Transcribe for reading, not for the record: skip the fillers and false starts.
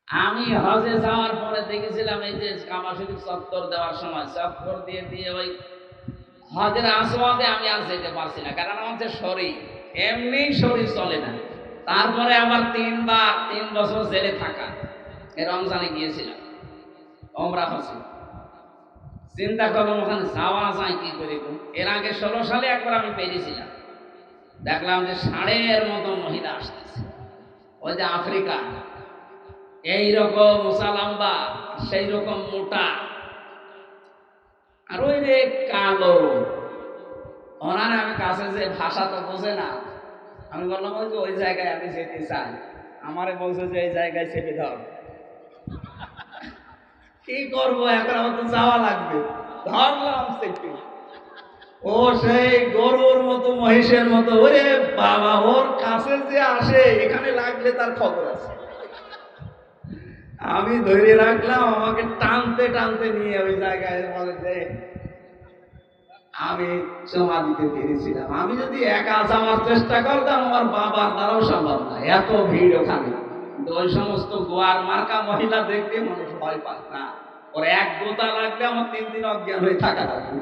আমি হজে যাওয়ার পরে দেখেছিলাম এই যে কাবা শরীফ চত্বর দেওয়ার সময় চত্বর দিয়ে দিয়ে ওই হজের আসওয়াদে আমি আর যেতে পারছি না, কারণ আমার যে শরীর এমনি শরীর চলে না। তারপরে আবার 3 বছর জেলে থাকা, এই রমজানে গিয়েছিলাম ওমরা হজে। চিন্তা করলাম ওখানে যাওয়া যায় কি করে। এর আগে 16 সালে একবার আমি পেরেছিলাম, দেখলাম যে ষাঁড়ের মতো মহিলা আসতেছে, ওই যে আফ্রিকা, এইরকম উঁচা লম্বা, সেই রকম মোটা, আর ওই রে কালো। ওনারা আমি কাছে যে ভাষা তো বোঝে না, আমি বললাম ওই যে ওই জায়গায় আমি যেতে চাই। আমারে বলছে যে এই জায়গায় চেপে ধর। কি করবো এখন, আমার তো যাওয়া লাগবে। ধরলাম চেপে, ও সেই গরুর মতো মহিষের মতো, ওরে বাবা, ওর কাছে যে আসে এখানে লাগলে তার খবর আছে। আমি ধরে রাখলাম, আমাকে টানতে টানতে নিয়ে ওই জায়গায় বলে যে আমি জমা দিতে পেরেছিলাম। আমি যদি একা যাওয়ার চেষ্টা করতাম আমার বাবার দ্বারাও সম্ভব না, এত ভিড় ওখানে। কিন্তু ওই সমস্ত গোয়ার মার্কা মহিলা দেখলে মানুষ ভয় পায় না, ওর এক গোতা লাগলে আমার 3 দিন অজ্ঞান হয়ে থাকা লাগবে।